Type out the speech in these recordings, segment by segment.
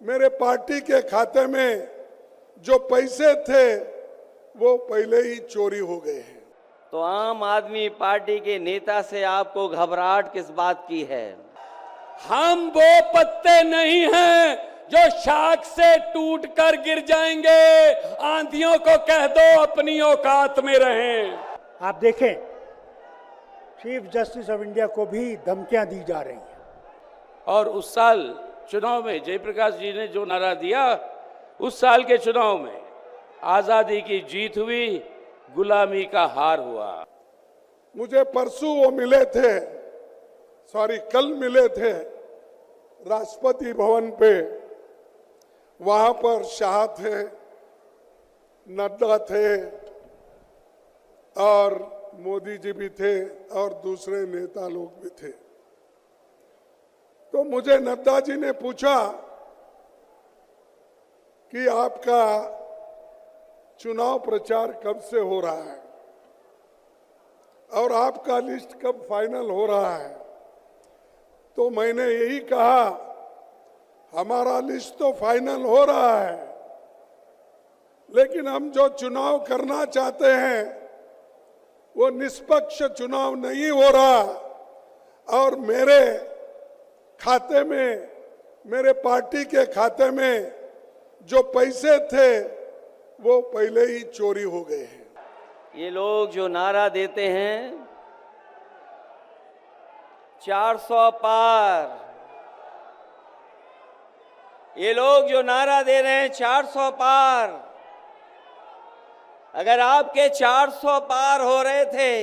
मेरे पार्टी के खाते में जो पैसे थे वो पहले ही चोरी हो गए हैं। तो आम आदमी पार्टी के नेता से आपको घबराहट किस बात की है? हम वो पत्ते नहीं हैं जो शाख से टूटकर गिर जाएंगे। आंधियों को कह दो अपनी औकात में रहें। आप देखें, चीफ जस्टिस ऑफ इंडिया को भी धमकियां दी जा रही हैं। और उस साल चुनाव में जयप्रकाश जी ने जो नारा दिया, उस साल के चुनाव में आजादी की जीत हुई, गुलामी का हार हुआ। मुझे परसों वो मिले थे, कल मिले थे राष्ट्रपति भवन पे। वहां पर शाह थे, नड्डा थे और मोदी जी भी थे और दूसरे नेता लोग भी थे। तो मुझे नड्डा जी ने पूछा कि आपका चुनाव प्रचार कब से हो रहा है और आपका लिस्ट कब फाइनल हो रहा है? तो मैंने यही कहा, हमारा लिस्ट तो फाइनल हो रहा है, लेकिन हम जो चुनाव करना चाहते हैं वो निष्पक्ष चुनाव नहीं हो रहा और मेरे खाते में, मेरे पार्टी के खाते में जो पैसे थे वो पहले ही चोरी हो गए हैं। ये लोग जो नारा देते हैं 400 पार, ये लोग जो नारा दे रहे हैं 400 पार, अगर आपके 400 पार हो रहे थे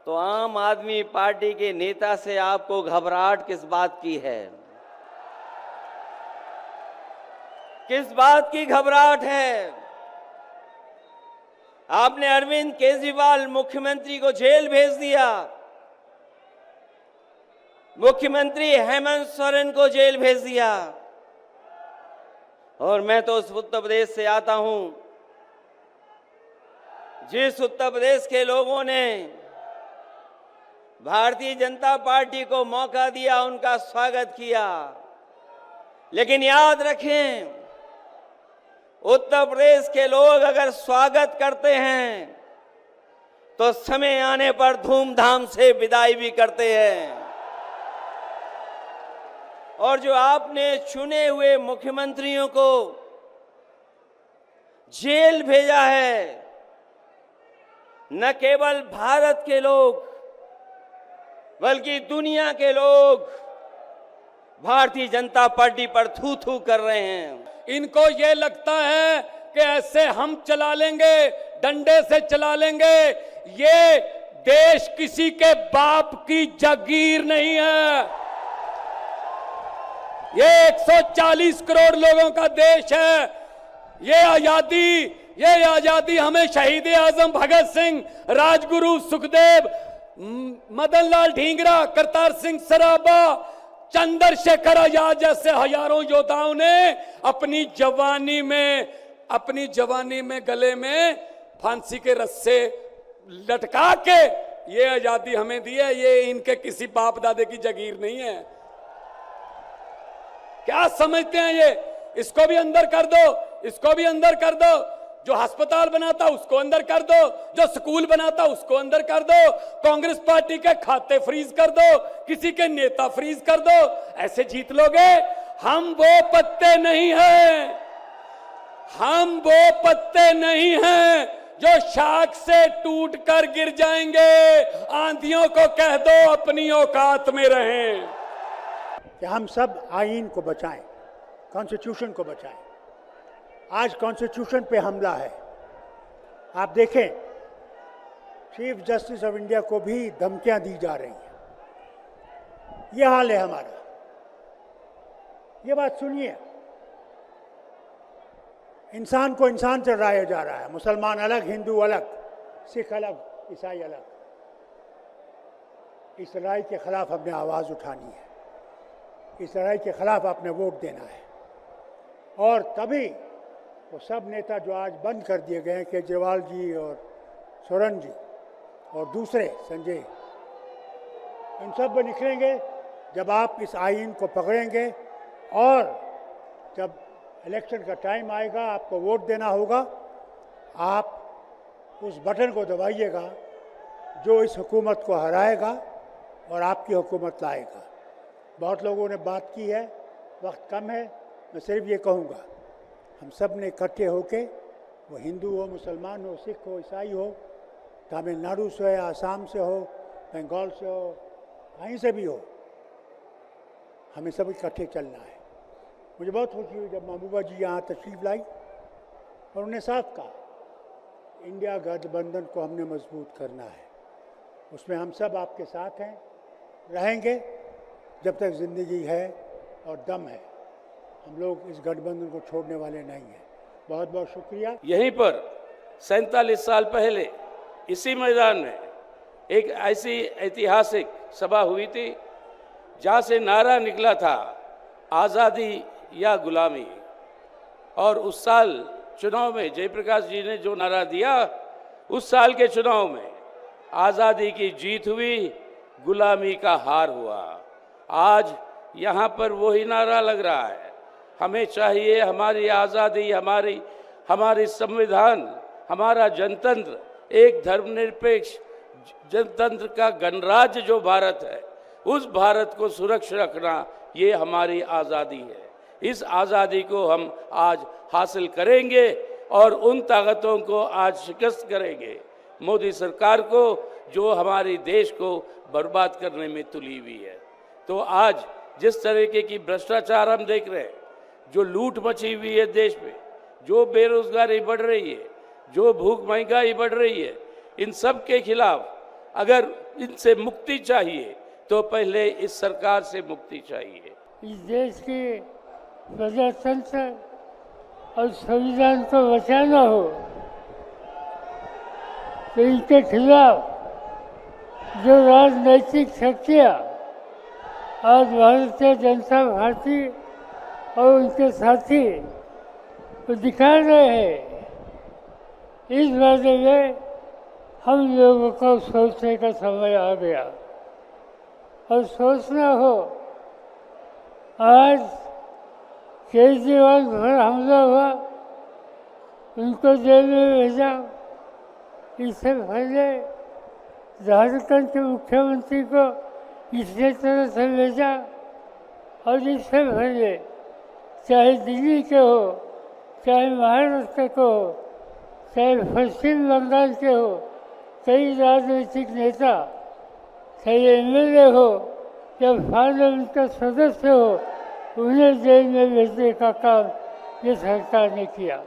तो आम आदमी पार्टी के नेता से आपको घबराहट किस बात की है? किस बात की घबराहट है? आपने अरविंद केजरीवाल मुख्यमंत्री को जेल भेज दिया, मुख्यमंत्री हेमंत सोरेन को जेल भेज दिया। और मैं तो उस उत्तर प्रदेश से आता हूं जिस उत्तर प्रदेश के लोगों ने भारतीय जनता पार्टी को मौका दिया, उनका स्वागत किया। लेकिन याद रखें, उत्तर प्रदेश के लोग अगर स्वागत करते हैं तो समय आने पर धूमधाम से विदाई भी करते हैं। और जो आपने चुने हुए मुख्यमंत्रियों को जेल भेजा है, न केवल भारत के लोग बल्कि दुनिया के लोग भारतीय जनता पार्टी पर थू थू कर रहे हैं। इनको ये लगता है कि ऐसे हम चला लेंगे, डंडे से चला लेंगे। ये देश किसी के बाप की जागीर नहीं है। ये 140 करोड़ लोगों का देश है। ये आजादी हमें शहीद आजम भगत सिंह, राजगुरु सुखदेव, मदन लाल ढींगरा, करतार सिंह सराबा, चंद्रशेखर आजाद जैसे हजारों योद्धाओं ने अपनी जवानी में गले में फांसी के रस्से लटका के ये आजादी हमें दी है। ये इनके किसी बाप दादे की जागीर नहीं है। क्या समझते हैं ये? इसको भी अंदर कर दो, इसको भी अंदर कर दो। जो अस्पताल बनाता उसको अंदर कर दो, जो स्कूल बनाता उसको अंदर कर दो। कांग्रेस पार्टी के खाते फ्रीज कर दो, किसी के नेता फ्रीज कर दो। ऐसे जीत लोगे? हम वो पत्ते नहीं हैं, हम वो पत्ते नहीं हैं जो शाख से टूटकर गिर जाएंगे। आंधियों को कह दो अपनी औकात में रहें। कि हम सब आईन को बचाएं, कॉन्स्टिट्यूशन को बचाएं। आज कॉन्स्टिट्यूशन पे हमला है। आप देखें, चीफ जस्टिस ऑफ इंडिया को भी धमकियां दी जा रही हैं। यह हाल है हमारा। ये बात सुनिए, इंसान को इंसान से लड़ाया जा रहा है। मुसलमान अलग, हिंदू अलग, सिख अलग, ईसाई अलग। इस लड़ाई के खिलाफ हमने आवाज़ उठानी है। इस लड़ाई के खिलाफ आपने वोट देना है। और तभी वो सब नेता जो आज बंद कर दिए गए हैं, केजरीवाल जी और सोरेन जी और दूसरे संजय, इन सब में निकलेंगे जब आप इस आईन को पकड़ेंगे, और जब इलेक्शन का टाइम आएगा, आपको वोट देना होगा, आप उस बटन को दबाइएगा जो इस हुकूमत को हराएगा और आपकी हुकूमत लाएगा। बहुत लोगों ने बात की है, वक्त कम है, मैं सिर्फ ये कहूँगा, हम सब ने इकट्ठे होके, वो हिंदू हो, मुसलमान हो, सिख हो, ईसाई हो, तमिलनाडु से हो, आसाम से हो, बंगाल से हो, कहीं से भी हो, हमें सब इकट्ठे चलना है। मुझे बहुत खुशी हुई जब महबूबा जी यहाँ तशरीफ़ लाई और उन्होंने साफ कहा, इंडिया गठबंधन को हमने मजबूत करना है, उसमें हम सब आपके साथ हैं, रहेंगे जब तक ज़िंदगी है और दम है। हम लोग इस गठबंधन को छोड़ने वाले नहीं हैं। बहुत बहुत शुक्रिया। यहीं पर 47 साल पहले इसी मैदान में एक ऐसी ऐतिहासिक सभा हुई थी जहाँ से नारा निकला था, आज़ादी या गुलामी। और उस साल चुनाव में जयप्रकाश जी ने जो नारा दिया, उस साल के चुनाव में आज़ादी की जीत हुई, गुलामी का हार हुआ। आज यहाँ पर वही नारा लग रहा है। हमें चाहिए हमारी आज़ादी, हमारी संविधान, हमारा जनतंत्र, एक धर्मनिरपेक्ष जनतंत्र का गणराज्य जो भारत है, उस भारत को सुरक्षित रखना, ये हमारी आज़ादी है। इस आज़ादी को हम आज हासिल करेंगे और उन ताकतों को आज शिकस्त करेंगे, मोदी सरकार को जो हमारे देश को बर्बाद करने में तुली हुई है। तो आज जिस तरीके की भ्रष्टाचार हम देख रहे हैं, जो लूट मची हुई है देश में, जो बेरोजगारी बढ़ रही है, जो भूख महंगाई बढ़ रही है, इन सब के खिलाफ अगर इनसे मुक्ति चाहिए तो पहले इस सरकार से मुक्ति चाहिए। इस देश के प्रजातंत्र और संविधान को बचाना हो तो इनके खिलाफ जो राजनैतिक शक्तियाँ आज भारतीय जनता पार्टी और उनके साथी तो दिखा रहे हैं, इस बारे में हम लोगों को सोचने का समय आ गया और सोचना हो। आज केजरीवाल पर हमला हुआ, उनको जेल में भेजा। इससे पहले झारखंड के मुख्यमंत्री को इसी तरह से भेजा और इससे पहले चाहे दिल्ली के हो, चाहे महाराष्ट्र के हो, चाहे पश्चिम बंगाल के हो, कई राजनीतिक नेता, चाहे एमएलए हो या पार्लियामेंट का सदस्य हो, उन्हें जेल में भेजने का काम ये सरकार ने किया।